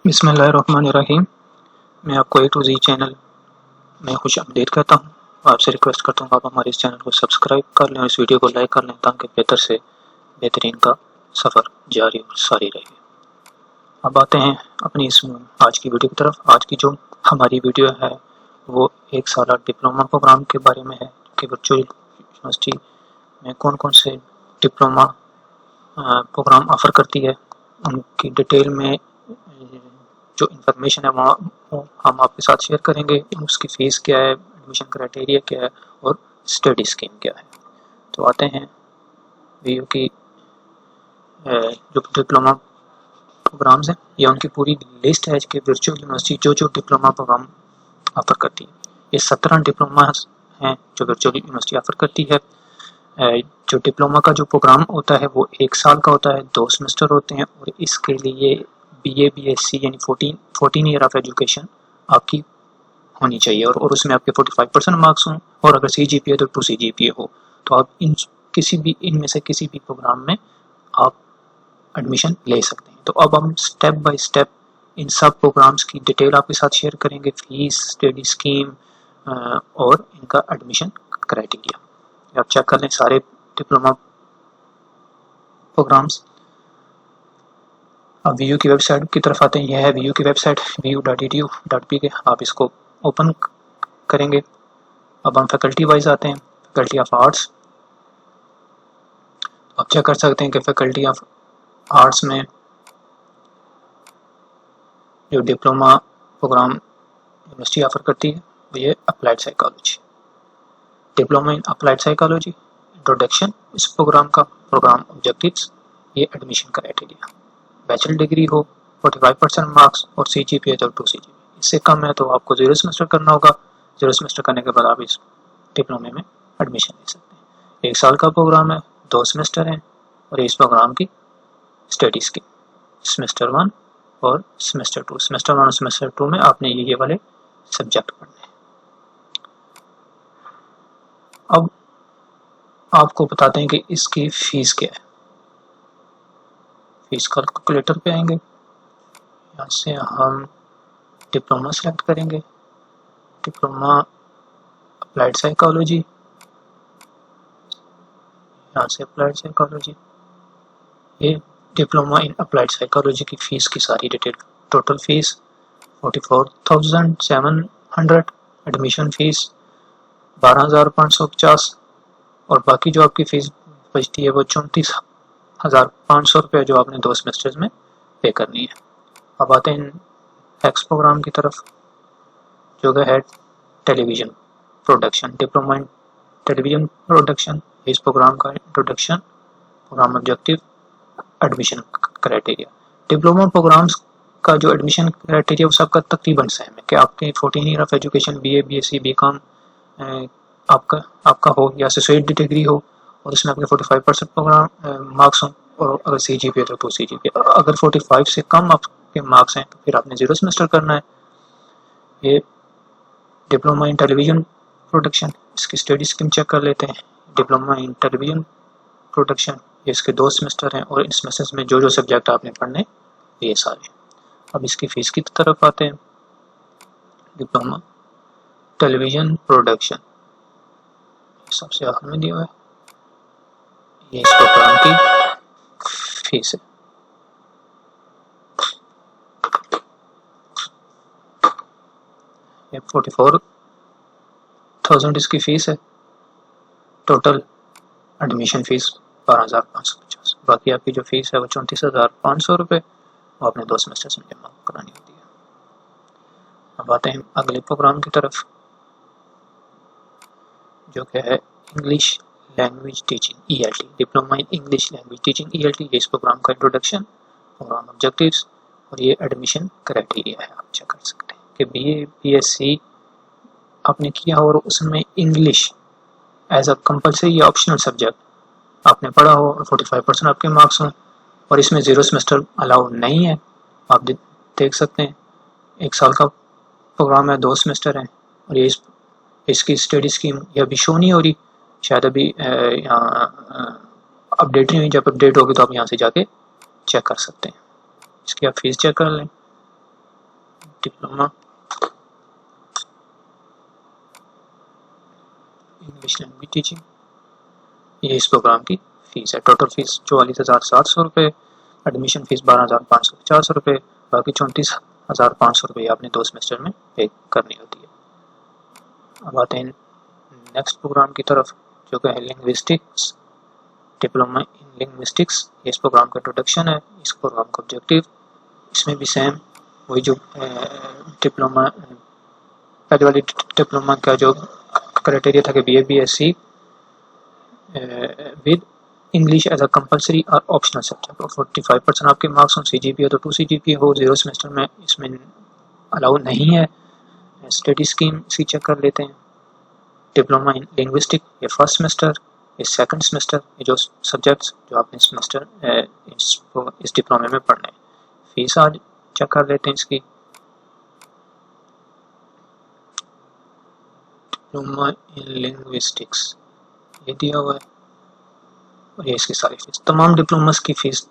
बिस्मिल्लाहिर्रहमानिर्रहीम। मैं आपको ए टू ज़ी चैनल में कुछ अपडेट करता हूँ। आपसे रिक्वेस्ट करता हूँ आप हमारे इस चैनल को सब्सक्राइब कर लें और इस वीडियो को लाइक कर लें ताकि बेहतर से बेहतरीन का सफ़र जारी और सारी रहे। अब आते हैं अपनी इस आज की वीडियो की तरफ। आज की जो हमारी वीडियो है वो एक साल डिप्लोमा प्रोग्राम के बारे में है कि वर्चुअल यूनिवर्सिटी में कौन कौन से डिप्लोमा प्रोग्राम ऑफ़र करती है, उनकी डिटेल में जो इन्फॉर्मेशन है वो हम आपके साथ शेयर करेंगे। उसकी फ़ीस क्या है, एडमिशन क्राइटेरिया क्या है और स्टडी स्कीम क्या है। तो आते हैं वीयू की जो डिप्लोमा प्रोग्राम्स हैं या उनकी पूरी लिस्ट है कि वर्चुअल यूनिवर्सिटी जो जो डिप्लोमा प्रोग्राम ऑफ़र करती है। ये 17 डिप्लोमा हैं जो वर्चुअल यूनिवर्सिटी ऑफ़र करती है। जो डिप्लोमा का जो प्रोग्राम होता है वो 1 साल का होता है, 2 सेमेस्टर होते हैं और इसके लिए BA BSc यानी 14 ईयर ऑफ एजुकेशन आपकी होनी चाहिए और उसमें आपके 45% मार्क्स हों और अगर CGPA तो 2 CGPA हो तो आप इनमें से किसी भी प्रोग्राम में आप एडमिशन ले सकते हैं। तो अब हम स्टेप बाय स्टेप इन सब प्रोग्राम्स की डिटेल आपके साथ शेयर करेंगे, फीस, स्टडी स्कीम और इनका एडमिशन क्राइटेरिया। आप चेक कर लें सारे डिप्लोमा प्रोग्राम्स। अब वीयू की वेबसाइट की तरफ आते हैं। यह है वीयू की वेबसाइट vu.edu.pk। आप इसको ओपन करेंगे। अब हम फैकल्टी वाइज आते हैं। फैकल्टी ऑफ आर्ट्स आप चेक कर सकते हैं कि फैकल्टी ऑफ आर्ट्स में जो डिप्लोमा प्रोग्राम यूनिवर्सिटी ऑफर करती है वो ये applied psychology, diploma in applied psychology, introduction इस प्रोग्राम का, प्रोग्राम ऑब्जेक्टिव्स, ये एडमिशन क्राइटेरिया। बैचलर डिग्री हो, 45% मार्क्स और CGPA तो 2 CGPA। इससे कम है तो आपको 0 सेमेस्टर करना होगा। 0 सेमेस्टर करने के बाद आप इस डिप्लोमे में एडमिशन ले सकते हैं। 1 साल का प्रोग्राम है, 2 सेमेस्टर हैं और इस प्रोग्राम की स्टडीज़ की सेमेस्टर 1 और सेमेस्टर 2। सेमेस्टर 1 और सेमेस्टर 2 में आपने ये वाले सब्जेक्ट पढ़ने हैं। अब आपको बताते हैं कि इसकी फ़ीस क्या है। फीस कैलकुलेटर पे आएंगे, यहाँ से हम डिप्लोमा सेलेक्ट करेंगे, डिप्लोमा अप्लाइड साइकोलॉजी, यहाँ से अप्लाइड साइकोलॉजी। ये डिप्लोमा इन अप्लाइड साइकोलॉजी की फ़ीस की सारी detail. Total fees 44,700, admission fees 12,550 और बाकी जो आपकी फ़ीस बचती है वो 34,500 रुपये जो आपने 2 सेमेस्टर्स में पे करनी है। अब आते हैं नेक्स्ट प्रोग्राम की तरफ जो है television production, diploma in television production. इस प्रोग्राम का introduction, programme objective, admission criteria. Diploma programmes का जो एडमिशन क्राइटेरिया वो सबका तकरीबन सेम है कि आपके 14 year of education BA BSc BCom आपका हो या एसोसिएट डिग्री हो और उसमें आपके 45% प्रोग्राम मार्क्स हों और अगर CGPA तो 2 CGPA। अगर 45 से कम आपके मार्क्स हैं तो फिर आपने 0 सेमेस्टर करना है। ये डिप्लोमा इन टेलीविज़न प्रोडक्शन, इसकी स्टडी स्कीम चेक कर लेते हैं। डिप्लोमा इन टेलीविज़न प्रोडक्शन, ये इसके 2 सेमेस्टर हैं और इन सेमेस्टर्स में जो जो सब्जेक्ट आपने पढ़ने ये सारे। अब इसकी फ़ीस की तरफ आते हैं। डिप्लोमा टेलीविज़न प्रोडक्शन सबसे आखिर में दिया हुआ है, ये इस प्रोग्राम की फ़ीस है। ये 44,000 इसकी फ़ीस है। Total admission fees 12,550। बाकी आपकी जो फ़ीस है वो 34,500 रुपये वो आपने 2 सेमेस्टर्स में जमा करानी होती है। अब आते हैं अगले प्रोग्राम की तरफ जो कि है English language teaching ELT, diploma in English language teaching ELT। ये इस प्रोग्राम का इंट्रोडक्शन, प्रोग्राम ऑब्जेक्टिव्स और ये एडमिशन क्राइटेरिया है। आप चेक कर सकते हैं कि BA BSc आपने किया और उसमें इंग्लिश एज अ कंपलसरी या ऑप्शनल सब्जेक्ट आपने पढ़ा हो और 45% आपके मार्क्स हों और इसमें 0 सेमेस्टर अलाउ नहीं है। आप देख सकते हैं 1 साल का प्रोग्राम है, 2 सेमेस्टर हैं और ये इसकी स्टडी स्कीम ये अभी शो नहीं हो रही, शायद अभी यहाँ अपडेट नहीं हुई। जब अपडेट होगी तो आप यहाँ से जाके चेक कर सकते हैं। इसकी आप फीस चेक कर लें। डिप्लोमा इंग्लिश लैंग्वेज टीचिंग, ये इस प्रोग्राम की फ़ीस है। टोटल फ़ीस 44,700 रुपये, एडमिशन फ़ीस 12,550 रुपये, बाकी 34,500 रुपये आपने 2 सेमेस्टर में पे करनी होती है। अब आते हैं नेक्स्ट प्रोग्राम की तरफ, जो कि है लिंग्विस्टिक्स, डिप्लोमा इन लिंग्विस्टिक्स। इस प्रोग्राम का इंट्रोडक्शन है, इस प्रोग्राम का ऑब्जेक्टिव, इसमें भी सेम वही जो डिप्लोमा पहले वाली डिप्लोमा का जो क्राइटेरिया था कि BA BSc with English as a compulsory और ऑप्शनल सब्जेक्ट, और 45% आपके मार्क्स हो, CGPA तो 2 CGPA हो, 0 सेमेस्टर में इसमें अलाउ नहीं है। स्टडी स्कीम इसकी चेक कर लेते हैं। डिप्लोमा इन लिंग्विस्टिक, ये फर्स्ट सेमेस्टर, ये सेकंड सेमेस्टर, ये जो सब्जेक्ट्स जो आपने सेमेस्टर इस डिप्लोमे में पढ़ने हैं। फीस आज चेक कर लेते हैं इसकी। डिप्लोमा इन लिंग्विस्टिक्स ये दिया हुआ है, और ये इसकी सारी फीस। तमाम डिप्लोमास की फ़ीस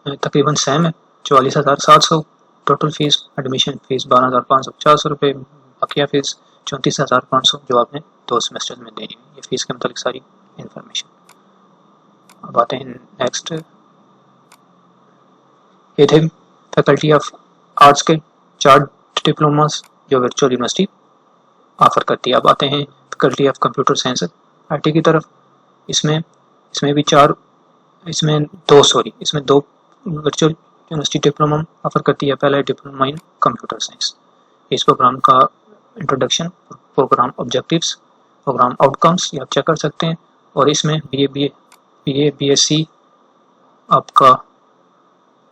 तकरीबन सेम है, 44,700 टोटल फीस। एडमिशन फ़ीस 12,550 रुपये, बकिया फ़ीस 34,500 जो आपने 2 सेमेस्टर में देनी है। ये फ़ीस के मतलब सारी इन्फॉर्मेशन। अब आते हैं नेक्स्ट, ये थे फैकल्टी ऑफ आर्ट्स के 4 डिप्लोमास जो वर्चुअल यूनिवर्सिटी ऑफर करती है। अब आते हैं faculty of computer science IT की तरफ। इसमें भी इसमें दो वर्चुअल यूनिवर्सिटी डिप्लोमा ऑफर करती है। पहला है डिप्लोमा इन कंप्यूटर साइंस। इस प्रोग्राम का introduction, programme objectives, programme outcomes ये आप चेक कर सकते हैं। और इसमें BA BSc आपका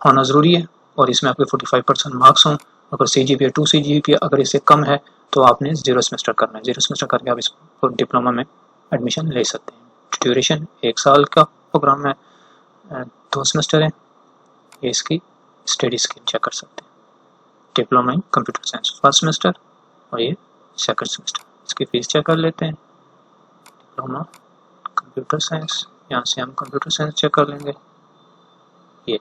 होना ज़रूरी है, और इसमें आपके 45% मार्क्स हों। अगर CGPA 2 CGPA अगर इससे कम है तो आपने 0 सेमेस्टर करना है। 0 सेमेस्टर करके आप इस डिप्लोमा में एडमिशन ले सकते हैं। ड्यूरेशन 1 साल का प्रोग्राम है, 2 सेमेस्टर है। ये इसकी स्टडी स्कीम चेक कर सकते हैं। Diploma in computer science first semester, और ये सेकंड सेमेस्टर। इसकी फ़ीस चेक कर लेते हैं। डिप्लोमा कंप्यूटर साइंस, यहाँ से हम कंप्यूटर साइंस चेक कर लेंगे। ये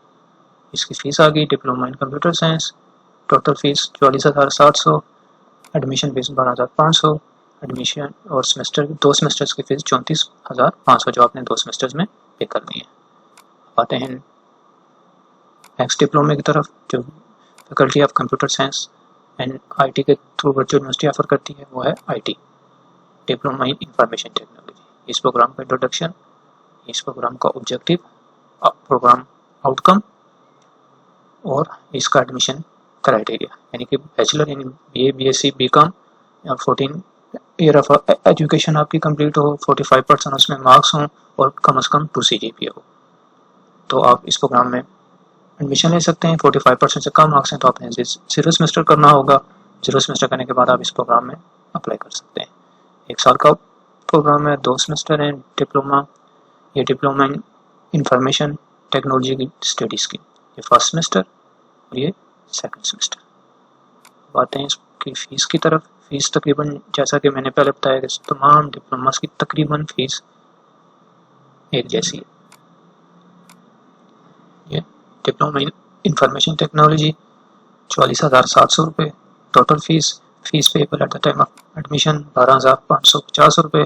इसकी फ़ीस आ गई। Diploma in computer science total fees 44,700, admission fees 12,500, admission और सेमेस्टर 2 सेमेस्टर्स की फ़ीस 34,500 जो आपने 2 सेमेस्टर्स में पे करनी है। आते हैं नेक्स्ट डिप्लोमे की तरफ, जो faculty of computer science and IT के थ्रू वर्चुअल यूनिवर्सिटी ऑफर करती है, वो है IT diploma in information technology. इस प्रोग्राम का इंट्रोडक्शन, इस प्रोग्राम का ऑब्जेक्टिव, प्रोग्राम आउटकम और इसका एडमिशन क्राइटेरिया, यानी कि बैचलर यानी BA BSc BCom या 14 ईयर ऑफ एजुकेशन आपकी कंप्लीट हो, 45% उसमें मार्क्स हों और कम से कम 2 CGPA हो, तो आप इस प्रोग्राम में एडमिशन ले सकते हैं। 45% से कम मार्क्स हैं तो आपने 0 सेमेस्टर करना होगा। 0 सेमेस्टर करने के बाद आप इस प्रोग्राम में अप्लाई कर सकते हैं। 1 साल का प्रोग्राम है, 2 सेमेस्टर हैं। डिप्लोमा, ये डिप्लोमा इन इंफॉर्मेशन टेक्नोलॉजी की स्टडी स्कीम, ये फर्स्ट सेमेस्टर और ये सेकंड सेमेस्टर। बातें इसकी फ़ीस की तरफ। फ़ीस तकरीबन जैसा कि मैंने पहले बताया कि तमाम डिप्लोमास की तकरीबन फ़ीस एक जैसी है। ये डिप्लोमा इन इंफॉर्मेशन टेक्नोलॉजी 44,700 रुपये total fees payable at the time of admission 12,550 रुपये,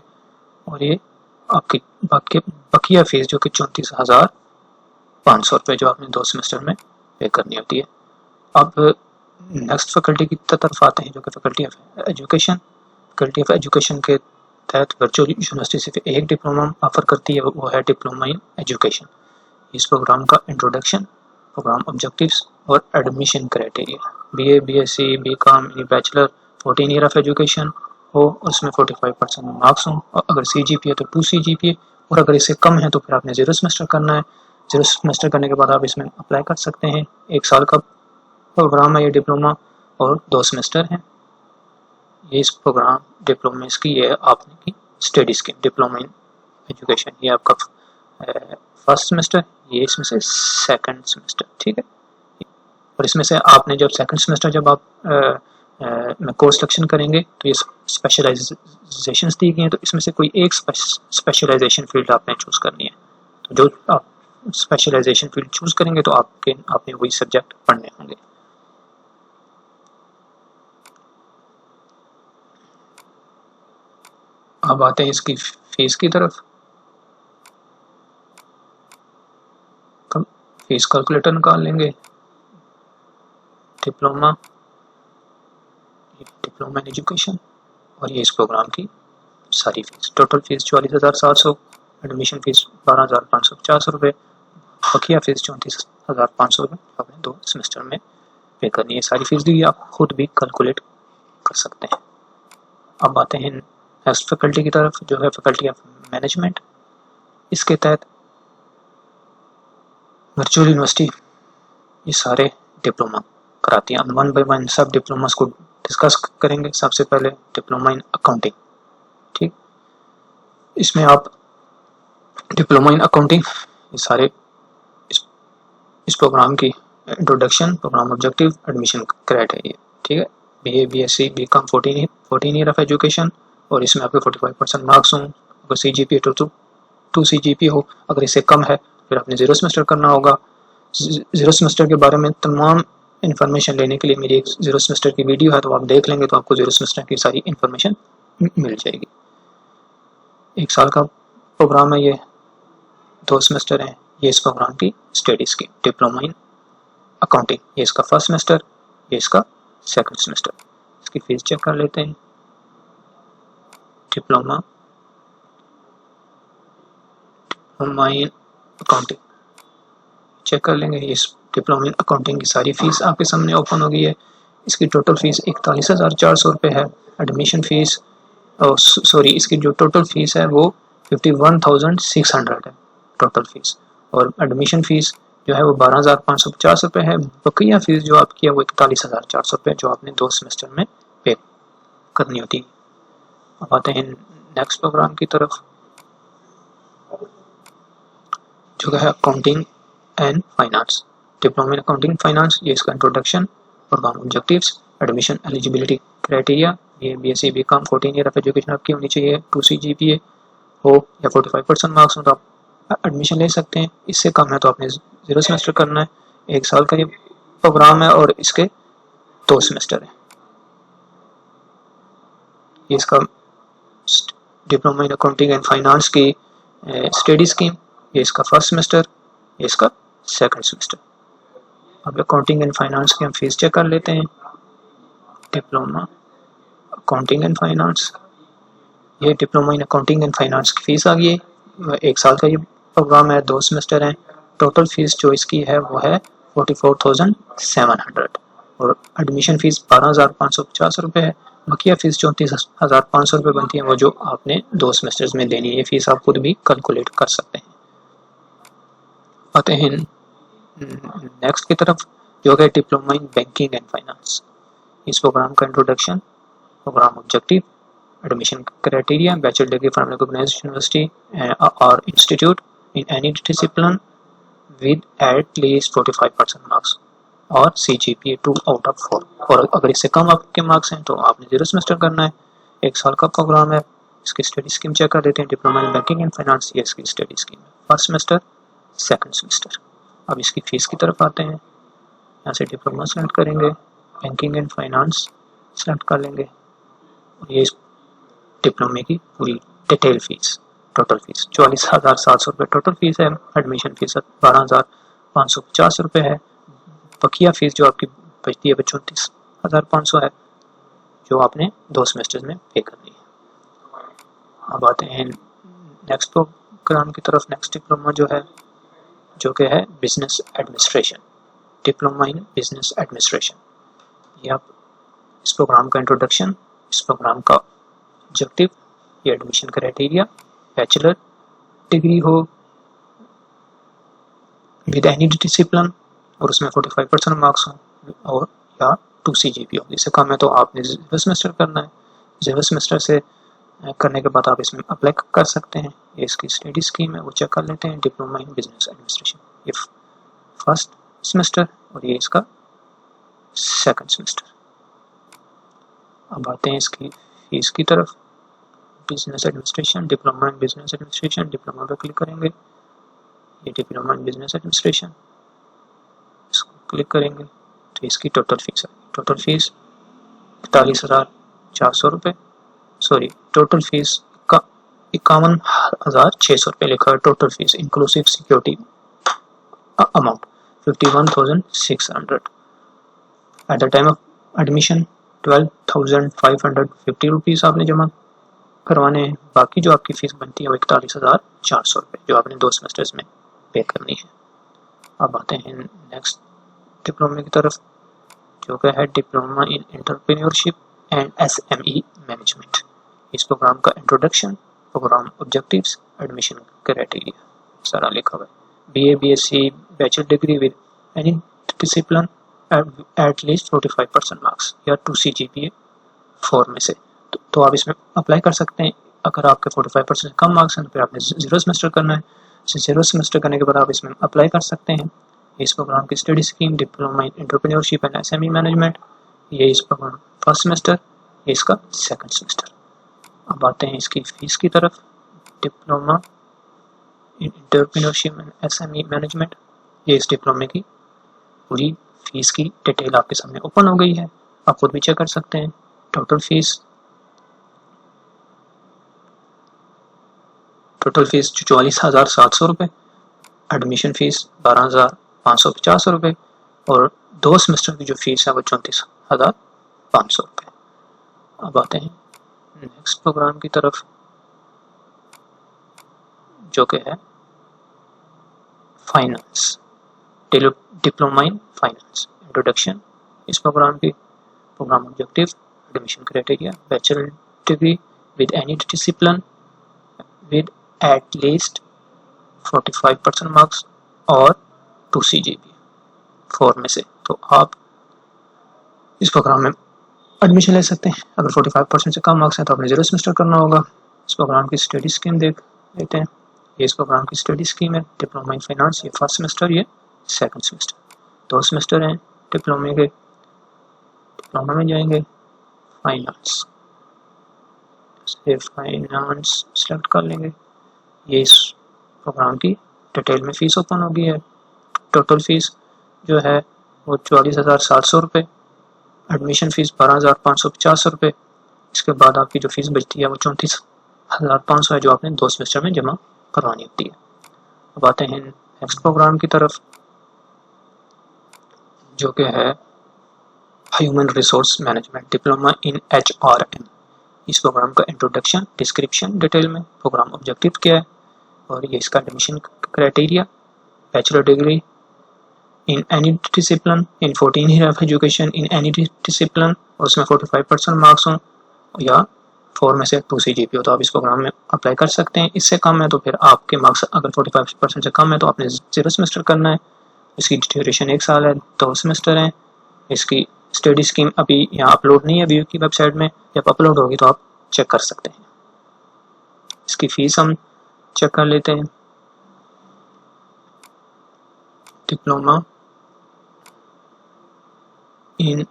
और ये आपकी बकिया फ़ीस जो कि 34,500 रुपये जो आपने 2 सेमेस्टर में पे करनी होती है। अब नेक्स्ट फैकल्टी की तरफ आते हैं, जो कि faculty of education. Faculty of education के तहत वर्चुअल यूनिवर्सिटी सिर्फ एक डिप्लोमा ऑफर करती है, वो है डिप्लोमा इन एजुकेशन। इस प्रोग्राम का इंट्रोडक्शन, प्रोग्राम ऑब्जेक्टिव्स और admission criteria, BA BSc BCom bachelor 14 year of education हो, उसमें 45% मार्क्स हों, और अगर CGPA तो 2 CGPA, और अगर इससे कम है तो फिर आपने 0 सेमेस्टर करना है। 0 सेमेस्टर करने के बाद आप इसमें अप्लाई कर सकते हैं। 1 साल का प्रोग्राम है ये डिप्लोमा, और 2 सेमेस्टर हैं। ये इस प्रोग्राम डिप्लोमा इसकी ये आपने की study scheme, diploma in education, ये आपका फर्स्ट सेमेस्टर, ये इसमें से सेकंड सेमेस्टर, ठीक है। और इसमें से आपने जब सेकंड सेमेस्टर जब आप में कोर्स सिलेक्शन करेंगे तो ये स्पेशलाइजेशंस दी गई हैं, तो इसमें से कोई एक स्पेशलाइजेशन फील्ड आपने चूज़ करनी है। तो जो आप स्पेशलाइजेशन फील्ड चूज़ करेंगे तो आपने वही सब्जेक्ट पढ़ने होंगे। अब आते हैं इसकी फीस की तरफ। फीस कैलकुलेटर निकाल लेंगे। डिप्लोमा इन एजुकेशन और ये इस प्रोग्राम की सारी fees. Total fees 44,700, admission fees 12,550 रुपये, बकिया फीस 34,500 रुपये आपने 2 सेमेस्टर में पे करनी है। सारी फीस दी, आप खुद भी कैलकुलेट कर सकते हैं। अब आते हैं नेक्स्ट फैकल्टी की तरफ, जो है फैकल्टी ऑफ मैनेजमेंट। इसके तहत वर्चुअल यूनिवर्सिटी ये सारे डिप्लोमा कराती हैं। हम 1 बाय 1 सब डिप्लोमास को डिस्कस करेंगे। सबसे पहले डिप्लोमा इन अकाउंटिंग। ठीक, इसमें आप डिप्लोमा इन अकाउंटिंग ये सारे इस प्रोग्राम की introduction, programme objective, admission criteria. ठीक है, BA BSc BCom 14 year of education और इसमें आपके 45% मार्क्स हों। अगर CGPA 2 CGPA हो, अगर इससे कम है फिर आपने 0 सेमेस्टर करना होगा। 0 सेमेस्टर के बारे में तमाम इन्फॉर्मेशन लेने के लिए मेरी एक 0 सेमेस्टर की वीडियो है, तो आप देख लेंगे तो आपको 0 सेमेस्टर की सारी इन्फॉर्मेशन मिल जाएगी। 1 साल का प्रोग्राम है, ये 2 सेमेस्टर हैं। ये इस प्रोग्राम की study scheme diploma in accounting, ये इसका फर्स्ट सेमेस्टर, ये इसका सेकंड सेमेस्टर। इसकी फीस चेक कर लेते हैं। डिप्लोमा इन अकाउंटिंग चेक कर लेंगे। इस डिप्लोमा इन अकाउंटिंग की सारी फीस आपके सामने ओपन हो गई है। इसकी टोटल फीस 41,400 रुपये है। एडमिशन फीस सॉरी इसकी जो टोटल फीस है वो 51,600 है टोटल फीस, और एडमिशन फीस जो है वो 12,550 रुपये है। बकिया फीस जो आपकी है वो 41,400 रुपये, जो आपने 2 सेमेस्टर में पे करनी होती है। अब आते हैं नेक्स्ट प्रोग्राम की तरफ, जो है accounting and finance. Diploma in accounting finance, ये इसका introduction, programme objectives, admission eligibility criteria. ये BSc BCom 14 year of education आपकी होनी चाहिए, 2 CGPA हो या 45% मार्क्स हो तो आप एडमिशन ले सकते हैं। इससे कम है तो आपने 0 सेमेस्टर करना है। 1 साल का ये प्रोग्राम है और इसके 2 सेमेस्टर है। ये इसका diploma in accounting and finance की स्टडी स्कीम, ये इसका फर्स्ट सेमेस्टर, ये इसका सेकंड सेमेस्टर। अब अकाउंटिंग एंड फाइनेंस की हम फीस चेक कर लेते हैं। डिप्लोमा अकाउंटिंग एंड फाइनेंस, ये diploma in accounting and finance की फीस आ गई है। 1 साल का ये प्रोग्राम है, 2 सेमेस्टर हैं। टोटल फीस जो इसकी है वो है 44,700 और एडमिशन फीस 12,550 रुपये है। बकिया फीस 34,500 रुपये बनती है, वो जो आपने 2 सेमेस्टर्स में देनी है। ये फीस आप खुद भी कैलकुलेट कर सकते हैं। आते हैं नेक्स्ट की तरफ, जो है diploma in banking and finance. इस प्रोग्राम का introduction, programme objective, admission criteria, bachelor degree from recognised university और institute in any discipline with at least 45% marks और CGPA 2 आउट ऑफ 4, और अगर इससे कम आपके मार्क्स हैं तो आपने 0 सेमेस्टर करना है। 1 साल का प्रोग्राम है। इसकी स्टडी स्कीम चेक कर देते हैं। Diploma in banking and finance, ये इसकी स्टडी स्कीम है, फर्स्ट सेमेस्टर, सेकंड सेमेस्टर। अब इसकी फीस की तरफ आते हैं। यहाँ से डिप्लोमा सेलेक्ट करेंगे, बैंकिंग एंड फाइनेंस सेलेक्ट कर लेंगे और ये डिप्लोमे की पूरी डिटेल फीस, टोटल फीस 44,700 रुपये टोटल फीस है। एडमिशन फीस 12,550 रुपये है। बकिया फीस जो आपकी बचती है 34,500 है, जो आपने 2 सेमेस्टर्स में पे करनी है। अब आते हैं नेक्स्ट प्रोग्राम की तरफ। नेक्स्ट डिप्लोमा जो है, जो कि है business administration, diploma in business administration. ये आप इस प्रोग्राम का इंट्रोडक्शन, इस प्रोग्राम का ऑब्जेक्टिव, ये एडमिशन क्राइटेरिया, बैचलर डिग्री हो विद एनी डिसिप्लिन और उसमें 45% मार्क्स हो और या 2 CGPA हो। इससे कम है तो आपने 0 सेमेस्टर करना है। 0 सेमेस्टर से करने के बाद आप इसमें अप्लाई कर सकते हैं। ये इसकी स्टडी स्कीम है, वो चेक कर लेते हैं। डिप्लोमा इन बिजनेस एडमिनिस्ट्रेशन, ये फर्स्ट सेमेस्टर और ये इसका सेकंड सेमेस्टर। अब आते हैं इसकी फीस की तरफ। Business administration, diploma in business administration, diploma पर क्लिक करेंगे। ये डिप्लोमा इन बिजनेस एडमिनिस्ट्रेशन, इसको क्लिक करेंगे तो इसकी टोटल फीस है। टोटल फीस 41,400 रुपये, सॉरी टोटल फीस 51,600 लिखा है। Total fees inclusive security amount 51,600। At the time of admission 12,550 rupees आपने जमा करवाने हैं। बाकी जो आपकी फ़ीस बनती है वो 41,400 रुपये जो आपने 2 सेमेस्टर्स में पे करनी है। अब आते हैं नेक्स्ट डिप्लोमा की तरफ, जो कि है diploma in entrepreneurship and SME management. इस प्रोग्राम का introduction, programme objectives, admission criteria सारा लिखा हुआ है। BA BSc bachelor degree with any discipline at least 45% marks या 2C GPA 4 में से तो आप इसमें अप्लाई कर सकते हैं। अगर आपके 45% से कम मार्क्स हैं तो फिर आपने 0 सेमेस्टर करना है। 0 सेमेस्टर करने के बाद आप इसमें अप्लाई कर सकते हैं। इस प्रोग्राम की study scheme diploma in entrepreneurship and SME management, ये इस प्रोग्राम फर्स्ट सेमेस्टर, ये इसका सेकंड सेमेस्टर। अब आते हैं इसकी फ़ीस की तरफ। Diploma in entrepreneurship and SME management, ये इस डिप्लोमे की पूरी फीस की डिटेल आपके सामने ओपन हो गई है, आप खुद भी चेक कर सकते हैं। टोटल फीस 44,700 रुपये, एडमिशन फ़ीस 12,550 रुपये और 2 सेमेस्टर की जो फीस है वो 34,500 रुपये। अब आते हैं नेक्स्ट प्रोग्राम की तरफ, जो कि है finance, diploma in finance introduction. इस प्रोग्राम की programme objective, admission criteria, bachelor degree with any discipline with at least 45% marks और 2C GPA 4 में से तो आप इस प्रोग्राम में एडमिशन ले सकते हैं। अगर 45% से कम मार्क्स हैं तो आपने 0 सेमेस्टर करना होगा। इस प्रोग्राम की स्टडी स्कीम देख लेते हैं। ये इस प्रोग्राम की स्टडी स्कीम है। डिप्लोमा इन फाइनेंस, ये फर्स्ट सेमेस्टर, ये सेकंड सेमेस्टर, 2 सेमेस्टर हैं डिप्लोमे के। डिप्लोमा में जाएंगे फाइनेंस, फाइनेंस सेलेक्ट कर लेंगे। ये इस प्रोग्राम की डिटेल में फ़ीस ओपन होगी है। टोटल फीस जो है वो 44,700 रुपये, एडमिशन फ़ीस 12,550 रुपये। इसके बाद आपकी जो फ़ीस बचती है वो 34,500 है जो आपने 2 सेमेस्टर में जमा करवानी होती है। अब आते हैं नेक्स्ट प्रोग्राम की तरफ, जो कि है ह्यूमन रिसोर्स मैनेजमेंट, डिप्लोमा इन HRM। इस प्रोग्राम का इंट्रोडक्शन, डिस्क्रिप्शन डिटेल में, प्रोग्राम ऑब्जेक्टिव क्या है और ये इसका admission criteria, bachelor degree in any discipline in 14 year of education in any discipline और उसमें 45% मार्क्स हों या 4 में से 2C GPA हो तो आप इस प्रोग्राम में अप्लाई कर सकते हैं। इससे कम है तो फिर आपके मार्क्स अगर 45% से कम है तो आपने 0 सेमेस्टर करना है। इसकी ड्यूरेशन 1 साल है, 2 सेमेस्टर हैं। इसकी स्टडी स्कीम अभी यहाँ अपलोड नहीं है व्यू की वेबसाइट में, जब अपलोड होगी तो आप चेक कर सकते हैं। इसकी फ़ीस हम चेक कर लेते हैं। डिप्लोमा इन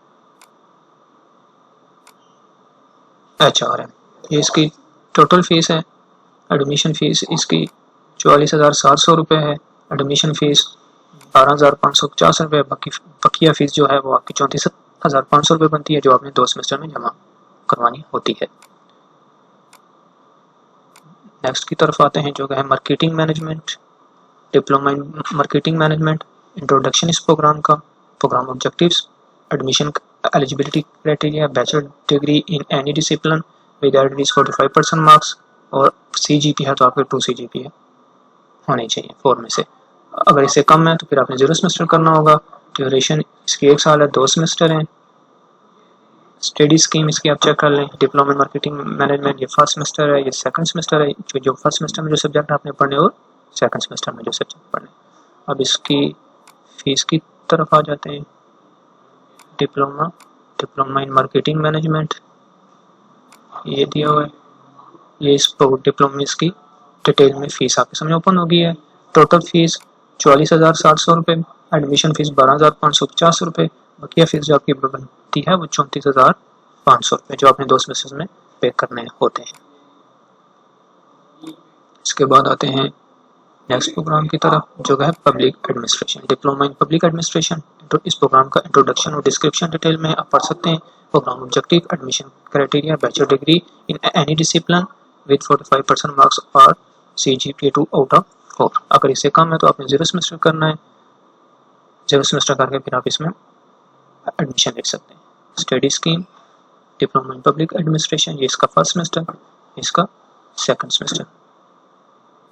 HRM, ये इसकी टोटल फीस है। एडमिशन फ़ीस इसकी 44,700 रुपये है, एडमिशन फ़ीस 12,550 रुपये, बकिया फ़ीस जो है वो आपकी 34,500 रुपये बनती है जो आपने 2 सेमेस्टर में जमा करवानी होती है। नेक्स्ट की तरफ आते हैं, जो है marketing management, diploma in marketing management, introduction इस प्रोग्राम का, programme objectives, admission eligibility criteria, bachelor degree in any discipline with at least 45% marks और C GPA है तो आपके 2C GPA होने चाहिए 4 में से। अगर इससे कम है तो फिर आपने 0 सेमेस्टर करना होगा। ड्यूरेशन इसकी 1 साल है, 2 सेमेस्टर हैं। स्टडी स्कीम इसकी आप चेक कर लें। डिप्लोमा मार्केटिंग मैनेजमेंट, ये फर्स्ट सेमेस्टर है, ये सेकंड सेमेस्टर है, जो फर्स्ट सेमेस्टर में जो सब्जेक्ट आपने पढ़ने और सेकंड सेमेस्टर में जो सब्जेक्ट पढ़ने। अब इसकी फ़ीस की तरफ आ जाते हैं। डिप्लोमा इन मार्केटिंग मैनेजमेंट, ये दिया हुआ है। ये इस डिप्लोमा इसकी डिटेल में फ़ीस आपके सामने ओपन हो गई है। टोटल फीस 44,700 रुपये, एडमिशन फ़ीस 12,550 रुपये, बकिया फ़ीस जो आपकी बनती है वो 34,500 रुपये जो आपने 2 सेमेस्टर में पे करने होते हैं। इसके बाद आते हैं नेक्स्ट प्रोग्राम की तरफ, जो है public administration, diploma in public administration. तो इस प्रोग्राम का इंट्रोडक्शन और डिस्क्रिप्शन डिटेल में आप पढ़ सकते हैं। Programme objective, admission criteria, bachelor degree in any discipline with 45% marks और CGPA 2 आउट ऑफ 4। अगर इससे कम है तो आपने 0 सेमेस्टर करना है, 0 सेमेस्टर करके फिर आप इसमें एडमिशन ले सकते हैं। Study scheme diploma in public administration, ये इसका फर्स्ट सेमेस्टर, इसका सेकंड सेमेस्टर।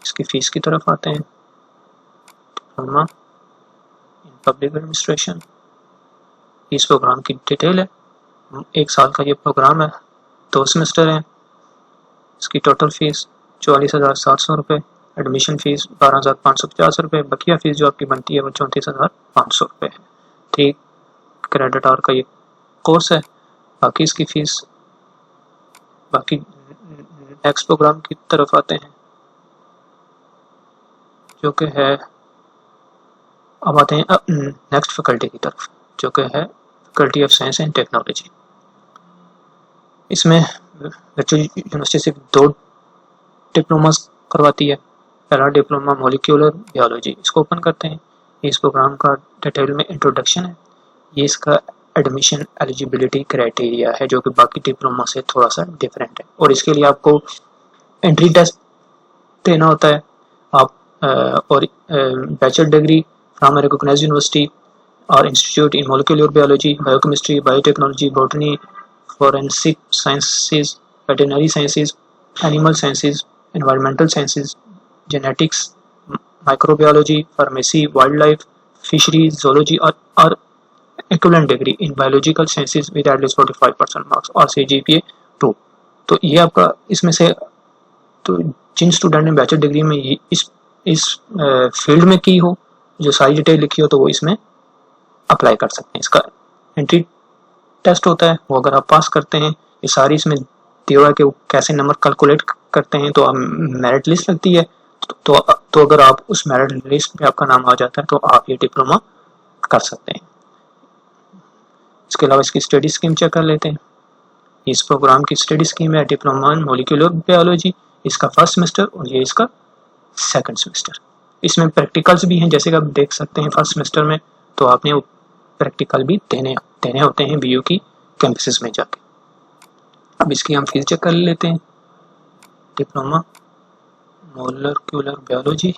इसकी फीस की तरफ आते हैं। डिप्लोमा इन पब्लिक एडमिनिस्ट्रेशन, इस प्रोग्राम की डिटेल है। 1 साल का ये प्रोग्राम है, 2 सेमेस्टर हैं। इसकी टोटल फीस 44,700 रुपये, एडमिशन फीस 12,550 रुपये, बकिया फीस जो आपकी बनती है वो 34,500 रुपये है। 3 क्रेडिट आवर का ये कोर्स है। बाकी इसकी फीस, बाकी नेक्स्ट प्रोग्राम की तरफ आते हैं जो कि है, अब आते हैं नेक्स्ट फैकल्टी की तरफ जो कि है faculty of science and technology. इसमें वर्चुअल यूनिवर्सिटी सिर्फ 2 डिप्लोमास करवाती है। पहला डिप्लोमा मॉलिक्यूलर बायोलॉजी, इसको ओपन करते हैं। इस प्रोग्राम का डिटेल में इंट्रोडक्शन है। ये इसका एडमिशन एलिजिबिलिटी क्राइटेरिया है जो कि बाकी डिप्लोमा से थोड़ा सा डिफरेंट है, और इसके लिए आपको एंट्री टेस्ट देना होता है। आप और bachelor degree from recognised university और institute in molecular biology, biochemistry, biotechnology, botany, forensic sciences, veterinary sciences, animal sciences, environmental sciences, genetics, microbiology, pharmacy, wildlife, fishery, zoology और equivalent degree in biological sciences with at least 45% marks और CGPA 2। तो ये आपका इसमें से, तो जिन student ने बैचलर डिग्री में इस फील्ड में की हो, जो सारी डिटेल लिखी हो, तो वो इसमें अप्लाई कर सकते हैं। इसका एंट्री टेस्ट होता है, वो अगर आप पास करते हैं, ये सारी इसमें दिया हुआ है कि वो कैसे नंबर कैलकुलेट करते हैं। तो आप मेरिट लिस्ट लगती है, तो अगर आप उस मेरिट लिस्ट में आपका नाम आ जाता है तो आप ये डिप्लोमा कर सकते हैं। इसके अलावा इसकी स्टडी स्कीम चेक कर लेते हैं। इस प्रोग्राम की स्टडी स्कीम है डिप्लोमा इन मॉलिक्यूलर बायोलॉजी, इसका फर्स्ट सेमेस्टर और ये इसका सेकंड सेमेस्टर। इसमें प्रैक्टिकल्स भी हैं, जैसे कि आप देख सकते हैं फर्स्ट सेमेस्टर में तो आपने वो प्रैक्टिकल भी देने होते हैं BU की कैंपसेस में जाके। अब इसकी हम फीस चेक कर लेते हैं। डिप्लोमा मॉलिक्यूलर बायोलॉजी,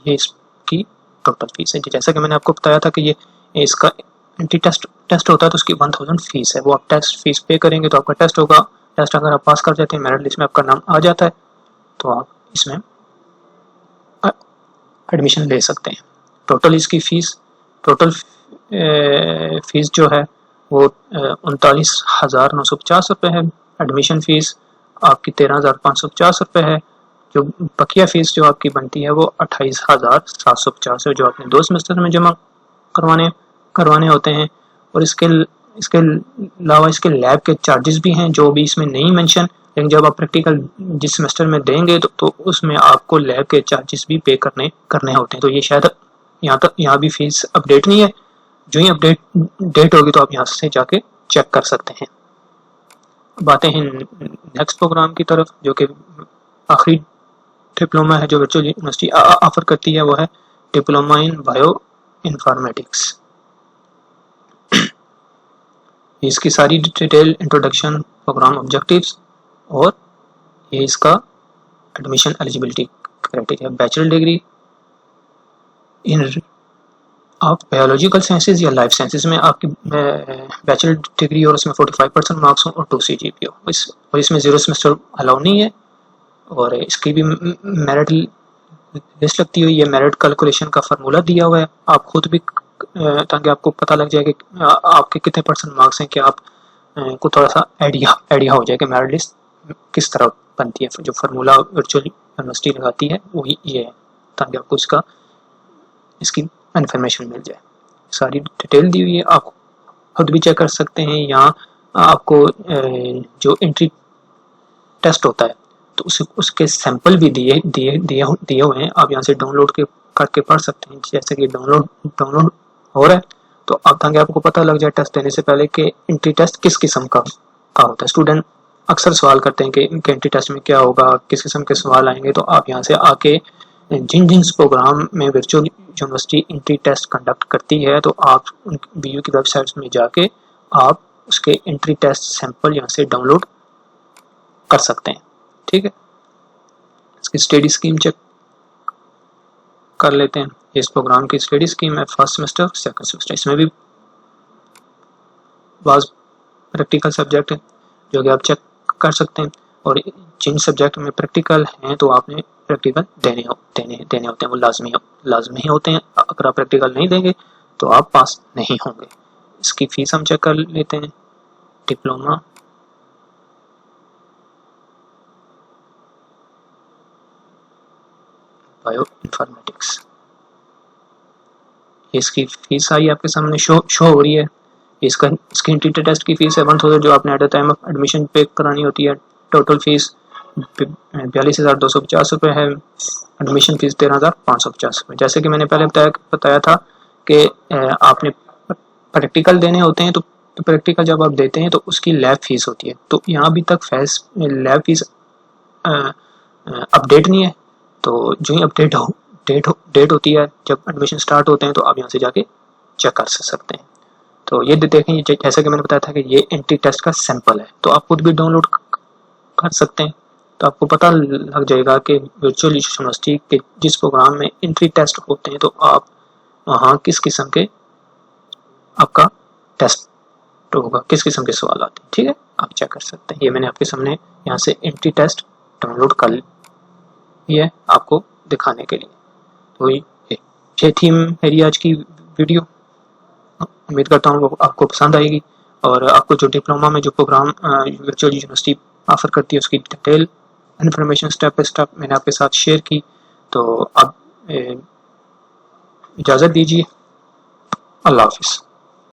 ये इसकी टोटल फीस है। जैसा कि मैंने आपको बताया था कि ये इसका एंट्री टेस्ट होता है, तो उसकी 1000 फीस है। वो आप टेस्ट फीस पे करेंगे तो आपका टेस्ट होगा। टेस्ट अगर आप पास कर जाते हैं, मेरिट लिस्ट में आपका नाम आ जाता है, तो आप इसमें एडमिशन ले सकते हैं। टोटल इसकी फीस जो है वो 39,950 रुपये है। एडमिशन फीस आपकी 13,550 रुपये है। जो बकिया फीस जो आपकी बनती है वो 28,750 है, जो आपने 2 सेमेस्टर में जमा करवाने होते हैं। और इसके अलावा इसके लैब के चार्जेस भी हैं जो भी इसमें नहीं मेंशन, लेकिन जब आप प्रैक्टिकल जिस सेमेस्टर में देंगे तो उसमें आपको लैब के चार्जेस भी पे करने होते हैं। तो ये शायद यहाँ भी फीस अपडेट नहीं है, जो ही डेट होगी तो आप यहाँ से जाके चेक कर सकते हैं। अब आते हैं नेक्स्ट प्रोग्राम की तरफ, जो कि आखिरी डिप्लोमा है जो वर्चुअल यूनिवर्सिटी ऑफर करती है, वो है डिप्लोमा इन बायो इन्फॉर्मेटिक्स। इसकी सारी डिटेल, इंट्रोडक्शन, प्रोग्राम ऑब्जेक्टिव्स और ये इसका admission eligibility criteria. Bachelor degree इन आप बायोलॉजिकल साइंसेज या लाइफ साइंसेज में आपकी बैचलर डिग्री और उसमें 45% मार्क्स हो और 2 CGPA हो। और इसमें 0 सेमेस्टर अलाउ नहीं है। और इसकी भी मेरिट लिस्ट लगती हुई है। मेरिट कैलकुलेशन का फार्मूला दिया हुआ है, आप खुद भी, ताकि आपको पता लग जाए कि आपके कितने % मार्क्स हैं, कि आप को थोड़ा सा आइडिया हो जाए कि मेरिट लिस्ट किस तरह बनती है। जो फार्मूला वर्चुअल यूनिवर्सिटी लगाती है वही ये है, ताकि आपको इसकी इन्फॉर्मेशन मिल जाए। सारी डिटेल दी हुई है, आप खुद भी चेक कर सकते हैं। यहाँ आपको जो एंट्री टेस्ट होता है तो उसके सैंपल भी दिए हुए हैं, आप यहाँ से डाउनलोड करके पढ़ सकते हैं। जैसे कि डाउनलोड हो रहा है तो अब ताकि आपको पता लग जाए टेस्ट देने से पहले कि एंट्री टेस्ट किस किस्म का होता है। स्टूडेंट अक्सर सवाल करते हैं कि एंट्री टेस्ट में क्या होगा, किस किस्म के सवाल आएंगे। तो आप यहाँ से आके जिन प्रोग्राम में virtual university entry test conduct करती है, तो आप BU की वेबसाइट्स में जाके आप उसके एंट्री टेस्ट सैंपल यहाँ से डाउनलोड कर सकते हैं। ठीक है, इसकी स्टडी स्कीम चेक कर लेते हैं। इस प्रोग्राम की स्टडी स्कीम है फर्स्ट सेमेस्टर सेकंड सेमेस्टर। इसमें भी बाज़ प्रैक्टिकल सब्जेक्ट है जो कि आप चेक कर सकते हैं, और जिन सब्जेक्ट में प्रैक्टिकल हैं तो आपने प्रैक्टिकल देने होते हैं, वो लाजमी होते हैं। अगर आप प्रैक्टिकल नहीं देंगे तो आप पास नहीं होंगे। इसकी फ़ीस हम चेक कर लेते हैं। डिप्लोमा बायो इन्फॉर्मेटिक्स, इसकी फ़ीस आई आपके सामने शो हो रही है। इसकी इंट्री टेस्ट की फ़ीस है 1000 जो आपने at the time of admission पे करानी होती है। टोटल फ़ीस 42,250 रुपये है। एडमिशन फ़ीस 13,550 रुपये। जैसे कि मैंने पहले बताया था कि आपने प्रैक्टिकल देने होते हैं, तो प्रैक्टिकल जब आप देते हैं तो उसकी लैब फीस होती है। तो यहाँ अभी तक लैब फीस अपडेट नहीं है, तो जो ही अपडेट डेट होती है जब एडमिशन स्टार्ट होते हैं तो आप यहाँ से जाके चेक कर सकते हैं। तो ये देखें, जैसा कि मैंने बताया था कि ये एंट्री टेस्ट का सैंपल है, तो आप खुद भी डाउनलोड कर सकते हैं। तो आपको पता लग जाएगा कि वर्चुअल यूनिवर्सिटी के जिस प्रोग्राम में एंट्री टेस्ट होते हैं तो आप वहाँ किस किस्म के आपका टेस्ट होगा, किस किस्म के सवाल आते हैं। ठीक है, आप चेक कर सकते हैं। ये मैंने आपके सामने यहाँ से एंट्री टेस्ट डाउनलोड कर लिया है आपको दिखाने के लिए। तो ये थी मेरी आज की वीडियो। उम्मीद करता हूँ वो आपको पसंद आएगी, और आपको जो डिप्लोमा में जो प्रोग्राम वर्चुअल यूनिवर्सिटी ऑफर करती है उसकी detail information step by step मैंने आपके साथ शेयर की। तो अब इजाज़त दीजिए। अल्लाह हाफिज़।